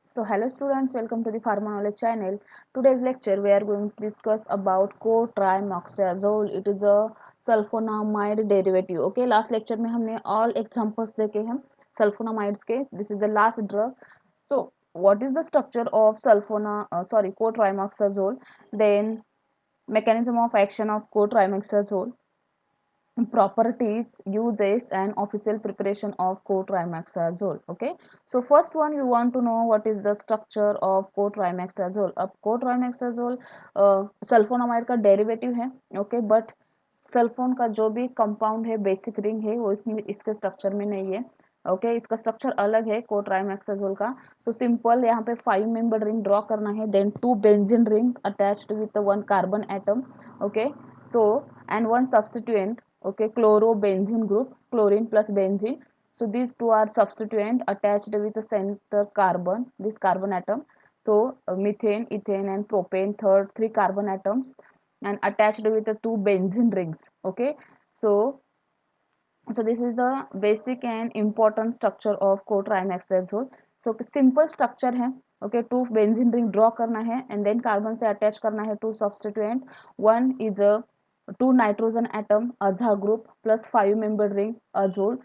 So hello students, welcome to the Pharma Knowledge channel. Today's lecture we are going to discuss about cotrimoxazole. It is a sulfonamide derivative. Okay, last lecture में हमने all examples देखे हैं sulfonamides के. This is the last drug. So what is the structure of cotrimoxazole? Then mechanism of action of cotrimoxazole, properties, uses and official preparation of cotrimoxazole. Okay, so first one you want to know what is the structure of cotrimoxazole. अब cotrimoxazole sulphonamide का derivative है. Okay, but sulphone का जो भी compound है, basic ring है, वो इसमें इसके स्ट्रक्चर में नहीं है. ओके, इसका स्ट्रक्चर अलग है कोट्राइमैक्साजोल का. सो सिंपल यहाँ पे 5 मेंबर रिंग ड्रॉ करना है. Then 2 benzene rings attached with 1 carbon atom. Okay, so and one substituent. Okay, chlorobenzene group, chlorine plus benzene. So these two are substituent attached with the center carbon, this carbon atom. So methane, ethane and propane, third 3 carbon atoms and attached with the 2 benzene rings. Okay, so this is the basic and important structure of cotrimoxazole. So simple structure है. Okay, 2 benzene ring draw करना है and then carbon से attach करना है 2 substituent. One is a 2 nitrogen atom aza group plus 5 member ring azole,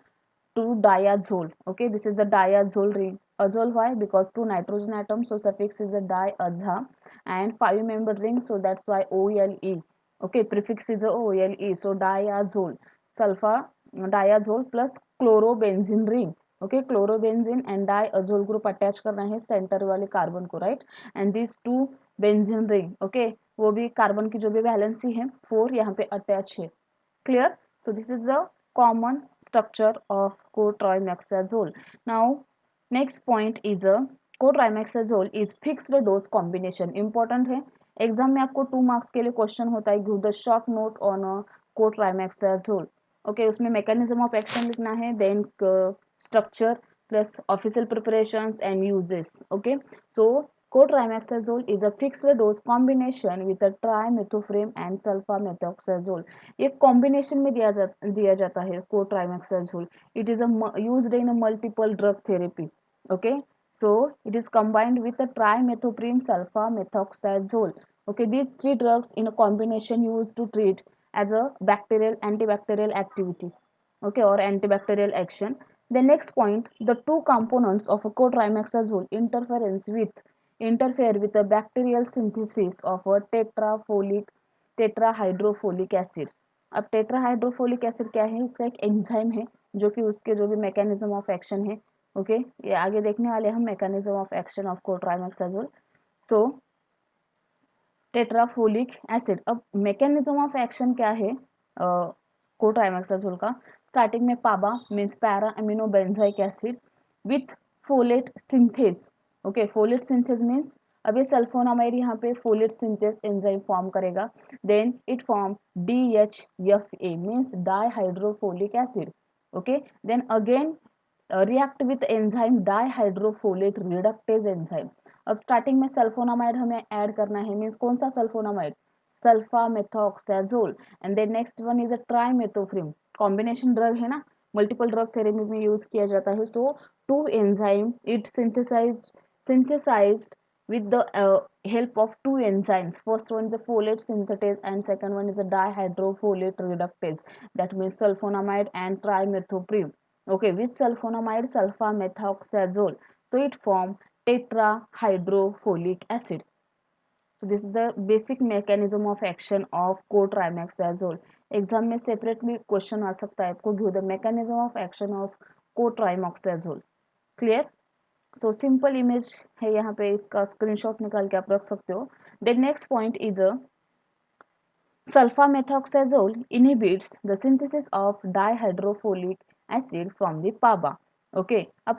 2 diazole. Okay, this is the diazole ring. Azole why? Because 2 nitrogen atoms, so suffix is a diaza, and 5 member ring, so that's why OLE. Okay, prefix is a OLE, so diazole, sulfur diazole plus chlorobenzene ring. Okay, chlorobenzene and diazole group attach करना है centre वाले carbon को, right. And this 2 benzene ring, okay, वो भी carbon की जो भी valency है 4 यहाँ पे अटैच है. Clear. So this is the common structure of cotrimoxazole. Now next point is a cotrimoxazole is fixed dose combination. Important है, एग्जाम में आपको 2 मार्क्स के लिए क्वेश्चन होता है, give the short note on cotrimoxazole. Okay, उसमें mechanism of action लिखना है, then structure plus official preparations and uses. Okay, so cotrimoxazole is a fixed dose combination with a trimethoprim and sulfamethoxazole. ये combination में दिया जाता है cotrimoxazole. It is used in multiple drug therapy. Okay, so it is combined with a trimethoprim sulfamethoxazole. Okay, these 3 drugs in a combination used to treat as a bacterial antibacterial activity. Okay, or antibacterial action. The next point, the two components of a cotrimoxazole interfere with the bacterial synthesis of a tetrahydrofolic acid. अब tetrahydrofolic acid क्या है? इसका एक enzyme है जो कि उसके जो भी मैकेनिज्म ऑफ एक्शन है. ओके, ये आगे देखने वाले हम mechanism of action of cotrimoxazole. So tetrafolic acid. अब मैकेनिज्म ऑफ एक्शन क्या है कोट्राइमैक्साजोल का? स्टार्टिंग में PABA means para amino benzoic acid with folate synthase. Okay, folate synthase means अब ये सल्फोनामाइड यहाँ पे फोलेट सिंथेज एंजाइम फॉर्म करेगा. Then it form DHFA means dihydrofolic acid. Okay, then again react with enzyme dihydrofolate reductase enzyme. अब starting में sulfonamide हमें add करना है, मीन्स कौन सा sulfonamide? Sulfamethoxazole. And then next one is a trimethoprim. Combination drug है ना, multiple drug therapy में यूज किया जाता है. So 2 enzyme it synthesized with the help of 2 enzymes. First one is a folate synthetase and second one is a dihydrofolate reductase. That means sulfonamide and trimethoprim. Okay, which sulfonamide? Sulfamethoxazole. So it form tetrahydrofolic acid. So this is the basic mechanism of action of cotrimoxazole. Exam में separately question आ सकता है आपको, give the mechanism of action of cotrimoxazole. Clear. तो simple image है यहाँ पे, इसका स्क्रीनशॉट निकाल के आप रख सकते हो. Then next point is a sulfamethoxazole inhibits the synthesis of dihydrofolic acid from the PABA. Okay, अब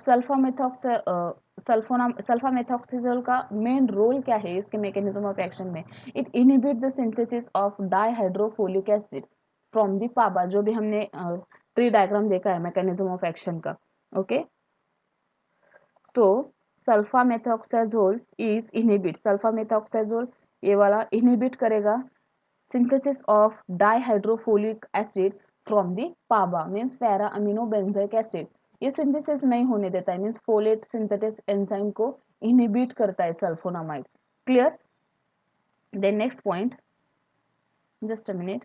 सल्फामेथोक्साजोल का मेन रोल क्या है इसके मैकेनिज्म ऑफ एक्शन में? It inhibit the synthesis of dihydrofolic acid from the PABA. जो भी हमने tree diagram देखा है मैकेनिज्म ऑफ एक्शन का. Okay, so sulfamethoxazole is inhibit. Sulfamethoxazole ये वाला इनहिबिट करेगा synthesis of dihydrofolic acid from the PABA means para amino benzoic acid. ये सिंथेसिस नहीं होने देता है, मीन्स फोलेट सिंथेटिक एंजाइम को इनहिबिट करता है sulfonamide. Clear? Then next point, just a minute.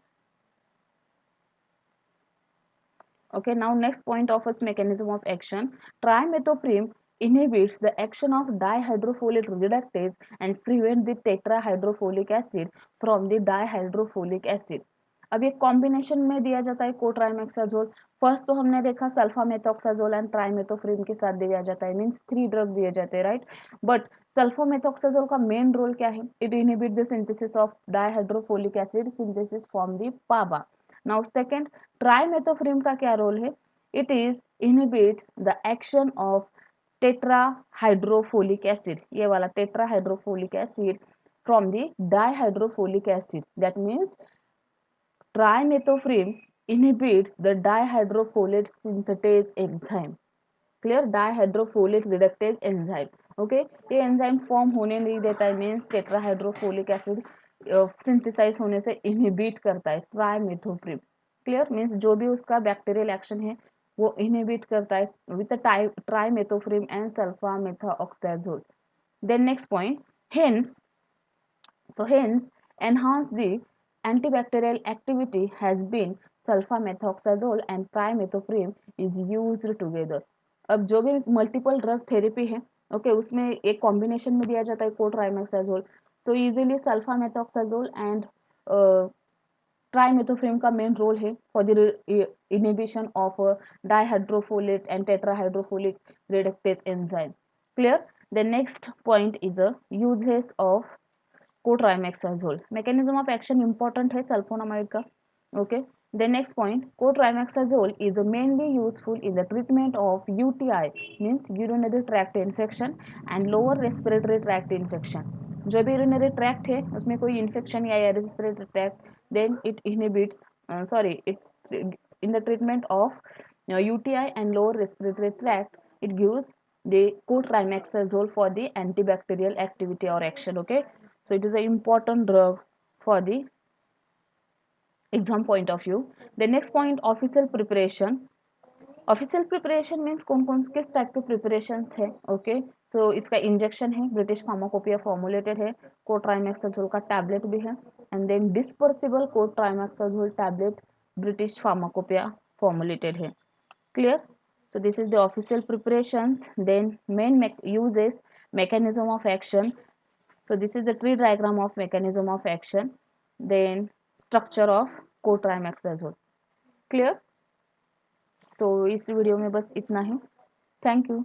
Okay, now next point of its mechanism of action. Trimethoprim inhibits the action of dihydrofolate reductase and prevent the tetrahydrofolic acid from the dihydrofolic acid. अब ये combination में दिया जाता है कोट्राइमेक्साजोल। First तो हमने देखा sulfamethoxazole and ट्राइमेथोफ्रिम के साथ दिया जाता है, मीन्स 3 ड्रग दिए जाते हैं, राइट। बट सल्फामेथोक्साजोल का मेन रोल क्या है? It inhibit the synthesis of dihydrofolic acid synthesis from the PABA. Now second, trimethoprim का क्या रोल है? It is inhibits the action of tetrahydrofolic acid, ये वाला tetrahydrofolic acid from the dihydrofolic acid. That means trimethoprim inhibits the dihydrofolate synthetase enzyme. Clear? Dihydrofolate reductase enzyme. Okay, ये enzyme form होने नहीं देता है, मीन्स टेट्राहाइड्रोफोलिक एसिड सिंथेसाइज होने से inhibit करता है ट्राइमेथोप्रिम। क्लियर? मीन्स जो भी उसका बैक्टीरियल एक्शन है वो इनहिबिट करता है with trimethoprim and sulfamethoxazole. Then next point, hence enhance the antibacterial activity has been sulfamethoxazole and trimethoprim is used together. अब जो भी मल्टीपल ड्रग थेरेपी है, ओके, उसमें एक कॉम्बिनेशन में दिया जाता है cotrimoxazole. So easily sulfamethoxazole and trimethoprim का मेन रोल है for the inhibition of dihydrofolate and tetrahydrofolic reductase enzyme. Clear? The next point is a uses of cotrimoxazole. Mechanism of action important है sulfonamide का। Okay, the next point, cotrimoxazole is mainly useful in the treatment of UTI, means urinary tract infection and lower respiratory tract infection. जो भी urinary tract है उसमें कोई infection या respiratory tract, then it inhibits it in the treatment of UTI and lower respiratory tract, it gives the cotrimoxazole for the antibacterial activity or action. Okay, so it is an important drug for the exam point of view. The next point, official preparation. Official preparation means कौन कौन किस type के preparation है? Okay, सो इसका injection है, British pharmacopoeia formulated है, कोट्राइमेक्साजोल का tablet भी है, and then dispersible cotrimoxazole tablet British pharmacopoeia formulated है। Clear? So this is the official preparations. Then main uses, mechanism of action. So this is the tree diagram of mechanism of action. Then structure of cotrimoxazole. Clear? So इस video में बस इतना ही। Thank you.